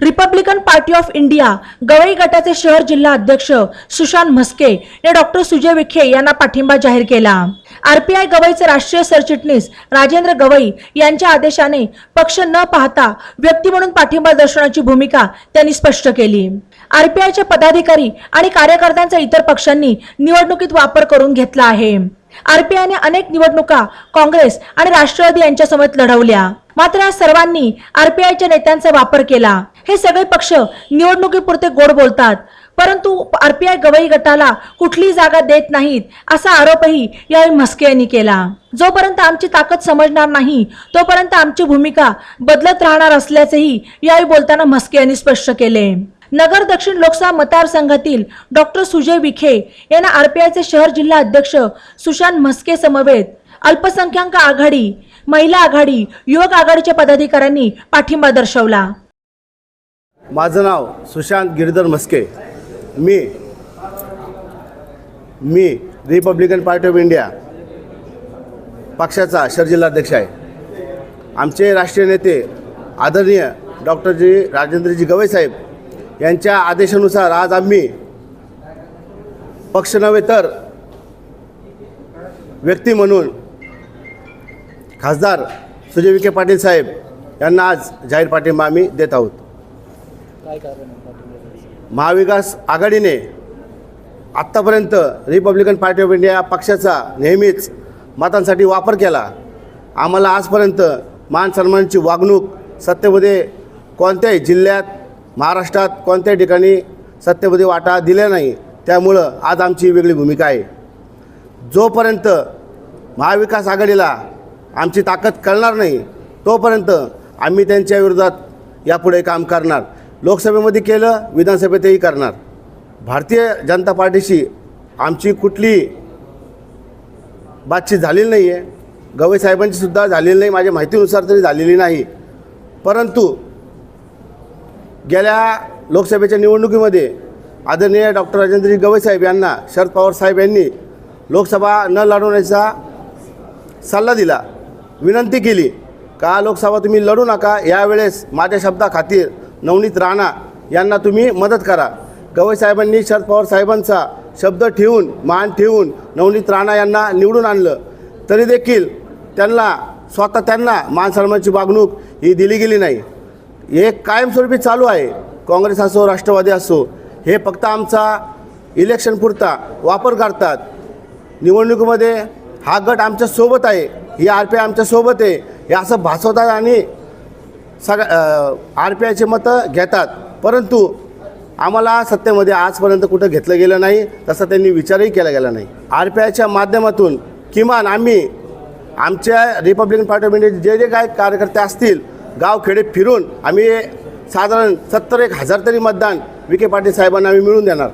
Republican party of India Gavai गटाचे शहर जिल्हा अध्यक्ष सुशांत म्हस्के यांनी डॉक्टर सुजय विखे यांना पाठिंबा जाहीर केला। आरपीआय गवईचे राष्ट्रीय सरचिटणीस राजेंद्र गवई यांच्या आदेशाने पक्ष न पाहता व्यक्ती म्हणून पाठिंबा दर्शवण्याची भूमिका त्यांनी स्पष्ट केली। आरपीआयचे पदाधिकारी आणि कार्यकर्त्यांचा इतर पक्षांनी निवडणुकीत वापर करून घेतला आहे। आरपीआयने अनेक निवडणुका काँग्रेस आणि राष्ट्रवादी यांच्यासमवेत लढवल्या, मात्र या सर्वांनी आरपीआयच्या नेत्यांचा वापर केला। हे सगळे पक्ष निवडणुकीपुरते गोड बोलतात, परंतु आरपीआय गवई गटाला कुठलीही जागा देत नाहीत असा आरोपही यावेळी म्हस्के यांनी केला। जोपर्यंत आमची ताकद समजणार नाही तोपर्यंत आमची भूमिका बदलत राहणार असल्याचेही यावेळी बोलताना म्हस्के यांनी स्पष्ट केले। नगर दक्षिण लोकसभा मतदारसंघातील डॉक्टर सुजय विखे यांना आरपीआयचे शहर जिल्हा अध्यक्ष सुशांत म्हस्के समवेत अल्पसंख्याक आघाडी, महिला आघाडी, युवक आघाडीच्या पदाधिकाऱ्यांनी पाठिंबा दर्शवला। माझं नाव सुशांत गिरीधर म्हस्के। मी रिपब्लिकन पार्टी ऑफ इंडिया पक्षाचा शहर जिल्हाध्यक्ष आहे। आमचे राष्ट्रीय नेते आदरणीय डॉक्टर राजेंद्रजी गवई साहेब यांच्या आदेशानुसार आज आम्ही पक्ष नव्हे तर व्यक्ती म्हणून खासदार सुजय विखे पाटील साहेब यांना आज जाहीर पाठिंबा आम्ही देत आहोत। महाविकास आघाडीने आत्तापर्यंत रिपब्लिकन पार्टी ऑफ इंडिया पक्षाचा नेहमीच मतांसाठी वापर केला। आम्हाला आजपर्यंत मान सन्मानाची वागणूक सत्तेमध्ये कोणत्याही जिल्ह्यात, महाराष्ट्रात कोणत्याही ठिकाणी सत्तेमध्ये वाटा दिला नाही। त्यामुळं आज आमची वेगळी भूमिका आहे। जोपर्यंत महाविकास आघाडीला आमची ताकद कळणार नाही तोपर्यंत आम्ही त्यांच्या विरोधात यापुढे काम करणार। लोकसभेमध्ये केलं, विधानसभेतही करणार। भारतीय जनता पार्टीशी आमची कुठली बातचीत झालेली नाही आहे, गवई साहेबांची सुद्धा झालेली नाही, माझ्या माहितीनुसार तरी झालेली नाही। परंतु गेल्या लोकसभेच्या निवडणुकीमध्ये आदरणीय डॉक्टर राजेंद्रजी गवई साहेब यांना शरद पवार साहेब यांनी लोकसभा न लढवण्याचा सल्ला दिला, विनंती केली का लोकसभा तुम्ही लढू नका, यावेळेस माझ्या शब्दाखातीर नवनीत राणा यांना तुम्ही मदत करा। गवई साहेबांनी शरद पवार साहेबांचा शब्द ठेवून, मान ठेवून नवनीत राणा यांना निवडून आणलं, तरी देखील त्यांना मान सन्मानाची वागणूक ही दिली गेली नाही। हे कायमस्वरूपी चालू आहे। काँग्रेस असो, राष्ट्रवादी असो, हे फक्त आमचा इलेक्शनपुरता वापर करतात। निवडणुकीमध्ये हा गट आमच्या सोबत आहे, ही आरपीआय आमच्या सोबत आहे हे असं भासवतात आणि आरपीआयचे मतं घेतात। परंतु आम्हाला सत्तेमध्ये आजपर्यंत कुठं घेतलं गेलं नाही, तसा त्यांनी विचारही केला गेला नाही। आरपीआयच्या माध्यमातून किमान आम्ही आमच्या रिपब्लिकन पार्टी ऑफ इंडियाचे जे काही कार्यकर्ते असतील गावखेडे फिरून आम्ही साधारण 70,000 तरी मतदान विखे पाटील साहेबांना आम्ही मिळवून देणार।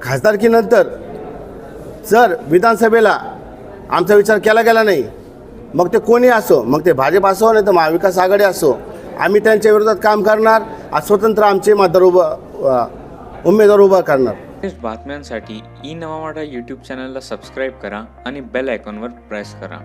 खासदारकीनंतर जर विधानसभेला आमचा विचार केला गेला नाही, मग ते कोणी असो, मग ते भाजप असो नाही तर महाविकास आघाडी असो, आम्ही त्यांच्या विरोधात काम करणार। स्वतंत्र आमचे उमेदवार उभा करणार। बातम्यांसाठी ई नवा मराठा यूट्यूब चॅनलला सबस्क्राईब करा आणि बेल आयकॉनवर प्रेस करा।